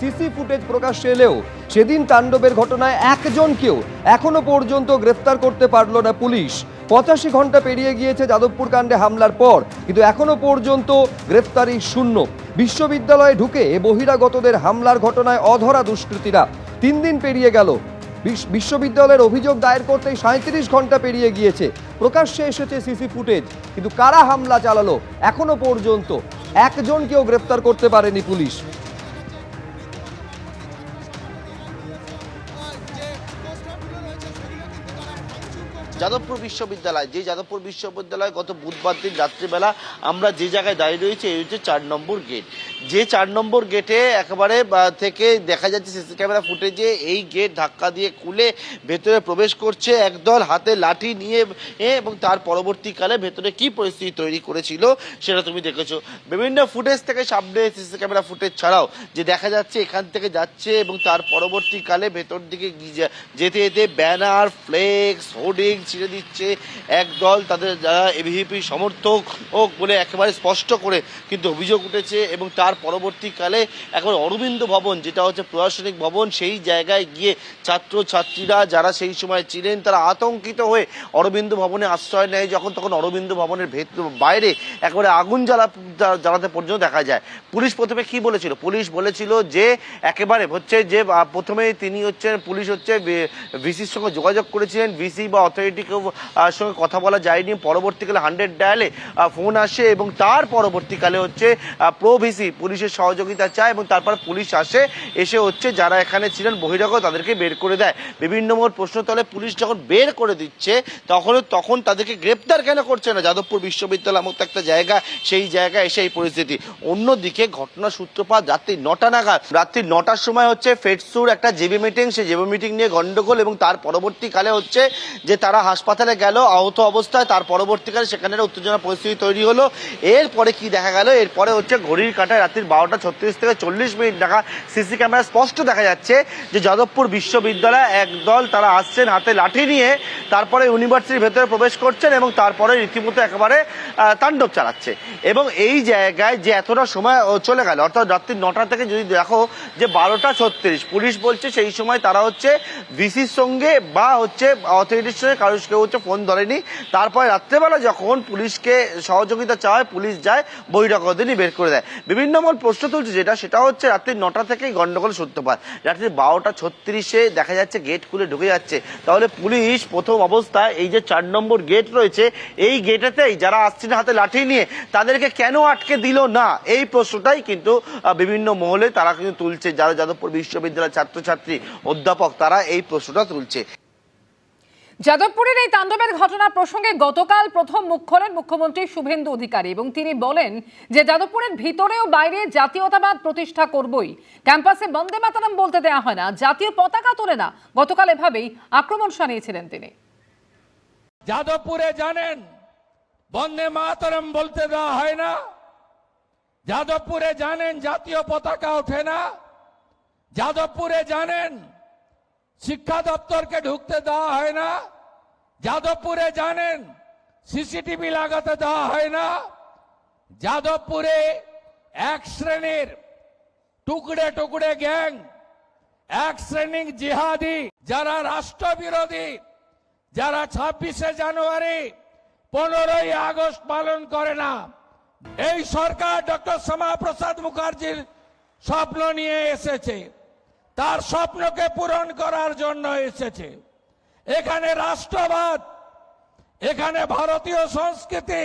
CC footage প্রকাশ্যে এলেও সেদিন তাণ্ডবের ঘটনায় একজনকেও এখনো পর্যন্ত গ্রেফতার করতে পারল না পুলিশ। 85 ঘন্টা পেরিয়ে গিয়েছে যাদবপুর কাণ্ডে হামলার পর, কিন্তু এখনো পর্যন্ত গ্রেফতারি শূন্য। বিশ্ববিদ্যালয়ে ঢুকে বহিরাগতদের হামলার ঘটনায় অধরা দুষ্কৃতীরা। 3 দিন পেরিয়ে গেল, বিশ্ববিদ্যালয়ের অভিযোগ দায়ের করতেই 37 ঘন্টা পেরিয়ে গিয়েছে। প্রকাশ্যে এসেছে সিসি ফুটেজ, কিন্তু কারা হামলা চালালো এখনো পর্যন্ত একজনকেও গ্রেফতার করতে পারেনি পুলিশ। যাদবপুর বিশ্ববিদ্যালয়, যে যাদবপুর বিশ্ববিদ্যালয় গত বুধবার দিন রাত্রিবেলা আমরা যে জায়গায় দাঁড়িয়ে রয়েছে এই হচ্ছে 4 নম্বর গেট। যে 4 নম্বর গেটে একেবারে থেকে দেখা যাচ্ছে সিসি ক্যামেরা ফুটেজে এই গেট ধাক্কা দিয়ে খুলে ভেতরে প্রবেশ করছে একদল হাতে লাঠি নিয়ে, এবং তার পরবর্তীকালে ভেতরে কি পরিস্থিতি তৈরি করেছিল সেটা তুমি দেখেছো। বিভিন্ন ফুটেজ থেকে সামনে সিসি ক্যামেরা ফুটেজ ছাড়াও যে দেখা যাচ্ছে এখান থেকে যাচ্ছে এবং তার পরবর্তীকালে ভেতর দিকে যেতে যেতে ব্যানার, ফ্লেক্স, হোর্ডিং ছিঁড়ে দিচ্ছে একদল তাদের যারা এবিভিপি সমর্থক বলে একেবারে স্পষ্ট করে কিন্তু অভিযোগ উঠেছে। এবং তার পরবর্তীকালে এখন অরবিন্দ ভবন, যেটা হচ্ছে প্রশাসনিক ভবন, সেই জায়গায় গিয়ে ছাত্রছাত্রীরা যারা সেই সময় ছিলেন তারা আতঙ্কিত হয়ে অরবিন্দ ভবনে আশ্রয় নেয়। তখন অরবিন্দ ভবনের বাইরে একেবারে আগুন জ্বালাতে পর্যন্ত দেখা যায়। পুলিশ প্রথমে কি বলেছিল? পুলিশ বলেছিল যে একেবারে হচ্ছে যে প্রথমে তিনি হচ্ছে পুলিশ হচ্ছে ভিসির সঙ্গে যোগাযোগ করেছিলেন, ভিসি বা অথরিটিকেও সঙ্গে কথা বলা যায়নি। পরবর্তীকালে 100 ডায়ালে ফোন আসে এবং তার পরবর্তীকালে হচ্ছে প্রো ভিসি পুলিশের সহযোগিতা চায় এবং তারপর পুলিশ আসে, এসে হচ্ছে যারা এখানে ছিলেন বহিরাগত তাদেরকে বের করে দেয়। বিভিন্ন মোড় প্রশ্ন তলে পুলিশ যখন বের করে দিচ্ছে তখন তাদেরকে গ্রেপ্তার কেন করছে না? যাদবপুর বিশ্ববিদ্যালয় মতো একটা জায়গা, সেই জায়গায় এসে এই পরিস্থিতি। অন্যদিকে ঘটনা সূত্রপাত রাত্রি 9টা নাগাদ। রাত্রি 9টার সময় হচ্ছে ফেডসুর একটা জেবি মিটিং, সেই জেবি মিটিং নিয়ে গন্ডগোল এবং তার পরবর্তীকালে হচ্ছে যে তারা হাসপাতালে গেল আহত অবস্থায়। তার পরবর্তীকালে সেখানে উত্তেজনা পরিস্থিতি তৈরি হলো। এরপরে কি দেখা গেল? এরপরে হচ্ছে ঘড়ির কাঁটায় রাত্রি 12টা 36 থেকে 40 মিনিট নাগাদ সিসি ক্যামেরা স্পষ্ট দেখা যাচ্ছে যে যাদবপুর বিশ্ববিদ্যালয়ে একদল তারা আসছেন হাতে লাঠি নিয়ে, তারপরে ইউনিভার্সিটির ভেতরে প্রবেশ করছেন এবং তারপরে রীতিমতো একেবারে তাণ্ডব চালাচ্ছে। এবং এই জায়গায় যে এতটা সময় চলে গেল, অর্থাৎ রাত্রি 9টা থেকে যদি দেখো যে 12টা 36, পুলিশ বলছে সেই সময় তারা হচ্ছে ভিসির সঙ্গে বা হচ্ছে অথরিটির সঙ্গে কেউ হচ্ছে ফোন ধরেনি। তারপরে রাত্রেবেলা যখন পুলিশকে সহযোগিতা চাওয়া হয়, পুলিশ যায় বহিরাগতদের বের করে দেয়। বিভিন্ন মূল প্রশ্ন তুলছে সেটা হচ্ছে রাত্রি 9টা থেকেই গন্ডগোল সূত্রপাত। রাত্রি 12টা 36 দেখা যাচ্ছে গেট খুলে ঢুকে যাচ্ছে। তাহলে পুলিশ প্রথম অবস্থায় এই যে 4 নম্বর গেট রয়েছে এই গেটেতেই যারা আসছেন হাতে লাঠি নিয়ে তাদেরকে কেন আটকে দিল না, এই প্রশ্নটাই কিন্তু বিভিন্ন মহলে তারা কিন্তু তুলছে। যারা যাদবপুর বিশ্ববিদ্যালয়ের ছাত্রছাত্রী, অধ্যাপক, তারা এই প্রশ্নটা তুলছে। যাদবপুরের এই তাণ্ডবের ঘটনা প্রসঙ্গে গতকাল প্রথম মুখ খোলেন মুখ্যমন্ত্রী শুভেন্দু অধিকারী এবং তিনি বলেন যে যাদবপুরের ভিতরে ও বাইরে জাতীয়তাবাদ প্রতিষ্ঠা করবই, ক্যাম্পাসে বন্দে মাতরম বলতে দেওয়া হয় না, জাতীয় পতাকা তোলে না। গতকাল এভাবেই আক্রমণ শানিয়েছিলেন তিনি। যাদবপুরে জানেন বন্দে মাতরম বলতে দেওয়া হয় না, যাদবপুরে জানেন জাতীয় পতাকা ওঠে না, যাদবপুরে জানেন শিক্ষা দপ্তরকে ঢুকতে দেওয়া হয় না, যাদবপুরে জানেন সিসিটিভি লাগাতে দেওয়া হয় না। যাদবপুরে এক শ্রেণীর টুকরে টুকরে গ্যাং, এক শ্রেণীর জিহাদি, যারা রাষ্ট্রবিরোধী, যারা 26শে জানুয়ারি 15ই আগস্ট পালন করে না। এই সরকার ডক্টর শ্যামাপ্রসাদ মুখার্জির স্বপ্ন নিয়ে এসেছে, তার স্বপ্নকে পূরণ করার জন্য এসেছে। এখানে রাষ্ট্রবাদ, এখানে ভারতীয় সংস্কৃতি,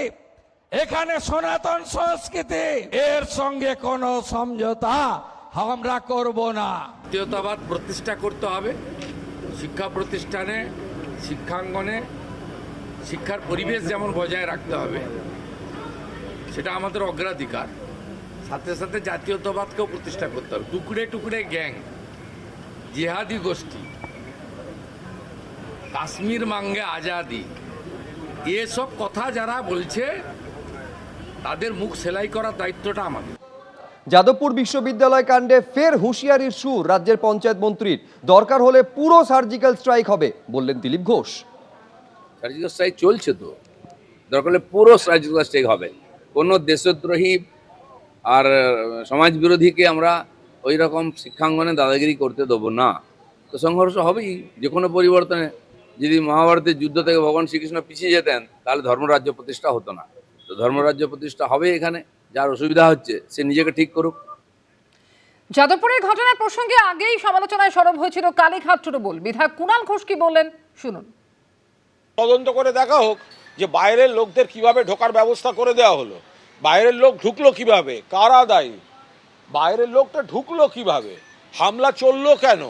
এখানে সনাতন সংস্কৃতি, এর সঙ্গে কোনো সমঝোতা আমরা করব না। জাতীয়তাবাদ প্রতিষ্ঠা করতে হবে শিক্ষা প্রতিষ্ঠানে, শিক্ষাঙ্গনে, শিক্ষার পরিবেশ যেমন বজায় রাখতে হবে, সেটা আমাদের অগ্রাধিকার। সাথে সাথে জাতীয়তাবাদকেও প্রতিষ্ঠা করতে হবে। টুকরে টুকরে গ্যাং, জিহাদি গোষ্ঠী, কাশ্মীর মাঙ্গে আজাদি, এসব কথা যারা বলছে তাদের মুখ সেলাই করার দায়িত্বটা আমাদের। যাদবপুর বিশ্ববিদ্যালয় কাণ্ডে ফের হুঁশিয়ারির সুর রাজ্যের পঞ্চায়েত মন্ত্রীর। দরকার হলে পুরো সার্জিক্যাল স্ট্রাইক হবে বললেন দিলীপ ঘোষ। সার্জিক্যাল স্ট্রাইক চলছে তো, দরকার হলে পুরো সার্জিক্যাল স্ট্রাইক হবে। কোনো দেশদ্রোহী আর সমাজ বিরোধীকে আমরা ওই রকম শিক্ষাঙ্গনে দাদাগিরি করতে দেবো না। তো সংঘর্ষ হবেই যে কোনো পরিবর্তনে। যদি মহাভারতের যুদ্ধ থেকে ভগবান শ্রীকৃষ্ণ পিছিয়ে যেতেন তাহলে ধর্মরাজ্য প্রতিষ্ঠা হতো না। তো ধর্মরাজ্য প্রতিষ্ঠা হবে এখানে। যার অসুবিধা হচ্ছে সে নিজেকে ঠিক করুক। যাদবপুরের ঘটনার প্রসঙ্গে আগেই সমালোচনায় সরব হয়েছিল কালীঘাট ট্রুবল। বিধায়ক কুণাল ঘোষ কি বললেন শুনুন। তদন্ত করে দেখা হোক যে বাইরের লোকদের কিভাবে ঢোকার ব্যবস্থা করে দেওয়া হলো, বাইরের লোক ঢুকলো কিভাবে, কারা দায়ী, বাইরের লোকটা ঢুকলো কিভাবে, হামলা চললো কেন।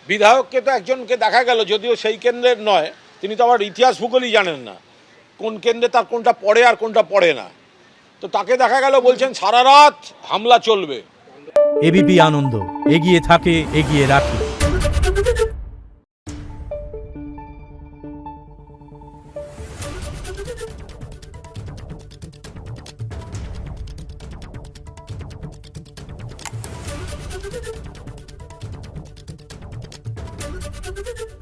বিধায়ককে তো একজনকে দেখা গেল, যদিও সেই কেন্দ্রের নয়, তিনি তো আবার ইতিহাস ভূগোলই জানেন না কোন কেন্দ্রে তার কোনটা পড়ে আর কোনটা পড়ে না। তো তাকে দেখা গেল বলছেন সারা রাত হামলা চলবে। এবিপি আনন্দ, এগিয়ে থাকে, এগিয়ে রাখে। Thank you.